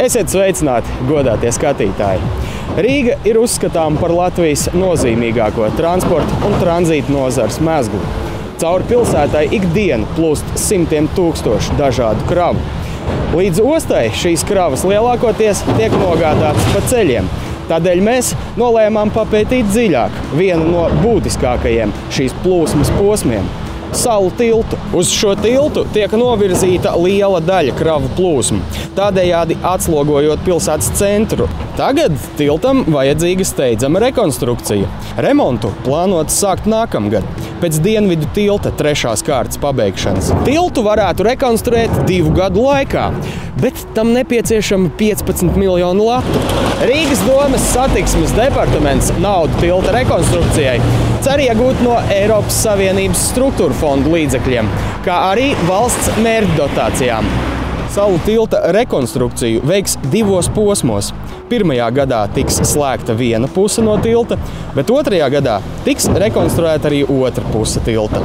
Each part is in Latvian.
Esiet sveicināti, godātie skatītāji! Rīga ir uzskatāma par Latvijas nozīmīgāko transporta un tranzīta nozares mezglu. Cauri pilsētai ikdienu plūst simtiem tūkstošu dažādu kravu. Līdz ostai šīs kravas lielākoties tiek nogādātas pa ceļiem. Tādēļ mēs nolēmām papētīt dziļāk vienu no būtiskākajiem šīs plūsmas posmiem – Salu tiltu. Uz šo tiltu tiek novirzīta liela daļa kravu plūsmu, tādējādi atslogojot pilsētas centru. Tagad tiltam vajadzīga steidzama rekonstrukcija. Remontu plānots sākt nākamgad, pēc Dienvidu tilta 3. kārtas pabeigšanas. Tiltu varētu rekonstruēt 2 gadu laikā, bet tam nepieciešama 15 miljonu latu. Rīgas domes satiksmes departaments naudu tilta rekonstrukcijai cer iegūt no Eiropas Savienības struktūra fondu līdzekļiem, kā arī valsts mērķdotācijām. Salu tilta rekonstrukciju veiks 2 posmos. 1. gadā tiks slēgta viena puse no tilta, bet 2. gadā tiks rekonstruēta arī otra puse tilta.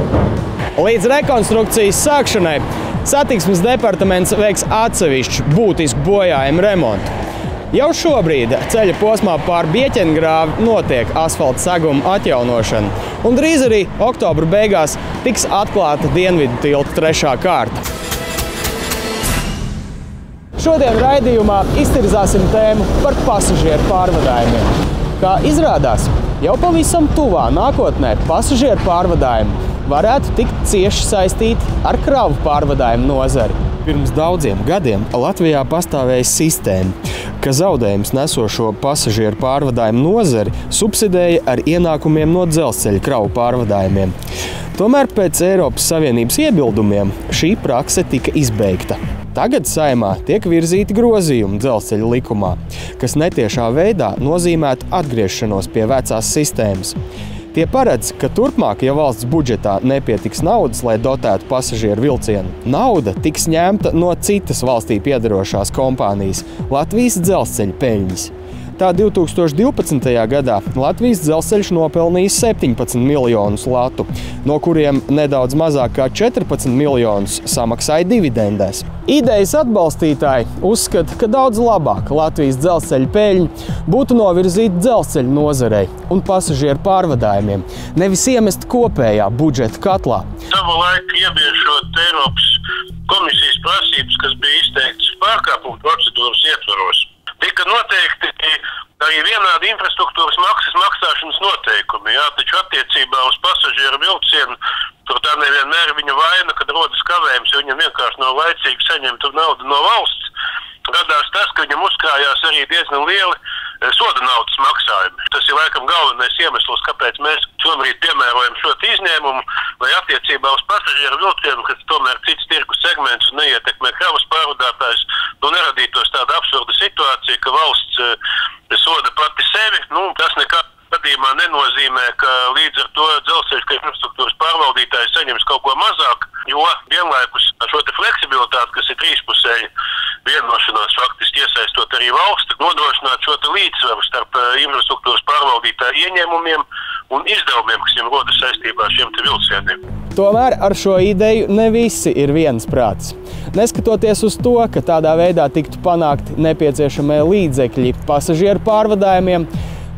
Līdz rekonstrukcijas sākšanai satiksmes departaments veiks atsevišķu būtisku bojājumu remontu. Jau šobrīd ceļa posmā pār Bieķengrāvi notiek asfalta seguma atjaunošana, un drīz arī oktobra beigās tiks atklāta Dienvidu tilta 3. kārta. Šodien raidījumā iztirzāsim tēmu par pasažieru pārvadājumiem. Kā izrādās, jau pavisam tuvā nākotnē pasažieru pārvadājumi varētu tikt cieši saistīti ar kravu pārvadājumu nozari. Pirms daudziem gadiem Latvijā pastāvēja sistēma, ka zaudējums nesošo pasažieru pārvadājumu nozari subsidēja ar ienākumiem no dzelzceļa kravu pārvadājumiem. Tomēr pēc Eiropas Savienības iebildumiem šī prakse tika izbeigta. Tagad Saeimā tiek virzīti grozījumi dzelzceļa likumā, kas netiešā veidā nozīmētu atgriešanos pie vecās sistēmas. Tie paredz, ka turpmāk, ja valsts budžetā nepietiks naudas, lai dotētu pasažieru vilcienu, nauda tiks ņemta no citas valstī piederošās kompānijas – Latvijas dzelzceļa peļņas. Tā 2012. gadā Latvijas dzelzceļš nopelnīja 17 miljonus latu, no kuriem nedaudz mazāk kā 14 miljonus samaksāja dividendēs. Idejas atbalstītāji uzskata, ka daudz labāk Latvijas dzelzceļa peļņu būtu novirzīta dzelzceļa nozarei un pasažieru pārvadājumiem, nevis iemest kopējā budžeta katlā. Savulaik ieviešot Eiropas komisijas prasības, kas bija izteiktas pārkāpumu procedūras ietvaros, tika noteikti arī vienādi infrastruktūras maksas maksāšanas noteikumi, taču attiecībā uz pasažieru vilcienu tur tā nevienmēr viņa vaina, kad rodas kavējums, jo viņam vienkārši nav laicīgi saņemt naudu no valsts. Gadās tas, ka viņam uzkrājās arī diezgan lieli soda naudas maksājumi. Tas ir laikam galvenais iemesls, kāpēc mēs šobrīd piemērojam šo izņēmumu, lai attiecībā uz pasažieru vilcienu, kas tomēr cits tirgus segments un neietekmē kravas pārvadātājs, neradītos tāda absurda situācija, ka valsts soda pati sevi. Tas nekādā gadījumā nenozīmē, ka līdz ar to dzelzceļa infrastruktūras pārvaldītājs saņems kaut ko mazāk, jo vienlaikus šo fleksibilitāti, kas ir trīspusēji vienošanās faktiski iesaistot arī valsti, nodrošināt šo līdzsvaru starp infrastruktūras pārvaldītāju ieņēmumiem un izdevumiem, kas viņam rodas saistībā ar šiem vilcieniem. Tomēr ar šo ideju ne visi ir viensprātis. Neskatoties uz to, ka tādā veidā tiktu panākti nepieciešamie līdzekļi pasažieru pārvadājumiem,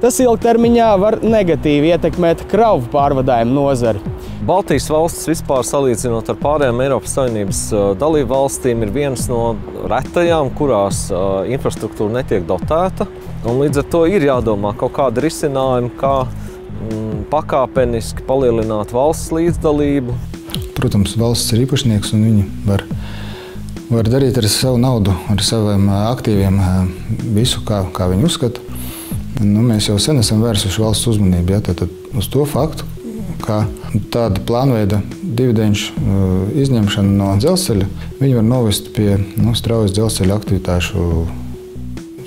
tas ilgtermiņā var negatīvi ietekmēt kravu pārvadājumu nozari. Baltijas valstis vispār salīdzinot ar pārējām Eiropas Savienības dalību valstīm ir vienas no retajām, kurās infrastruktūra netiek dotēta. Un līdz ar to ir jādomā kaut kāda risinājuma, kā pakāpeniski palielināt valsts līdzdalību. Protams, valsts ir īpašnieks un viņi var darīt ar savu naudu, ar saviem aktīviem visu, kā viņi uzskata. Mēs jau sen esam vērsuši valsts uzmanību uz to faktu, ka tāda plānveida dividenšu izņemšana no dzelzceļa, viņi var novest pie straujas dzelzceļa aktivitāšu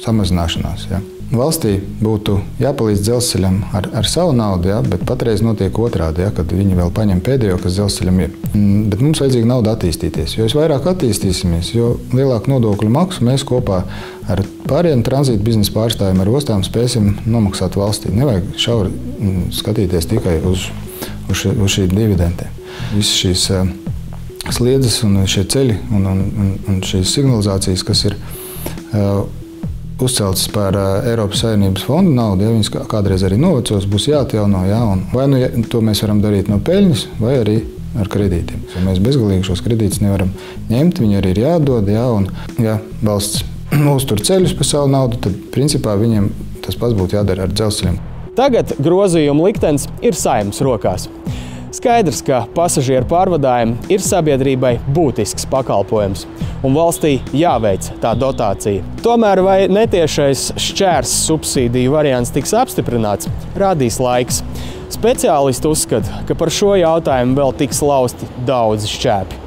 samazināšanās. Valstī būtu jāpalīdz dzelzceļam ar savu naudu, bet patreiz notiek otrādi, kad viņi vēl paņem pēdējo, kas dzelzceļam ir. Bet mums vajadzīga nauda attīstīties, jo vairāk attīstīsimies, jo lielāku nodokļu maksu mēs kopā ar pārējiem tranzīta biznesa pārstāvjiem ar ostām spēsim nomaksāt valstī. Nevajag šauri skatīties tikai uz šīm dividendēm. Visas šīs sliedzes un šie ceļi un šīs signalizācijas, kas ir uzceltas par Eiropas Savienības fondu naudu, ja viņas kādreiz arī novecos, būs jāatjauno, jā, un vai nu to mēs varam darīt no peļņas, vai arī ar kredītiem. Ja mēs bezgalīgi šos kredītus nevaram ņemt, viņi arī ir jādod, jā, un ja valsts uztur ceļus par savu naudu, tad principā viņiem tas pats būtu jādara ar dzelzceļiem. Tagad grozījuma liktenis ir Saeimas rokās. Skaidrs, ka pasažieru pārvadājumi ir sabiedrībai būtisks pakalpojums, un valstī jāveic tā dotācija. Tomēr vai netiešais šķērs subsīdiju variants tiks apstiprināts, rādīs laiks. Speciālisti uzskata, ka par šo jautājumu vēl tiks lausti daudzi šķēpi.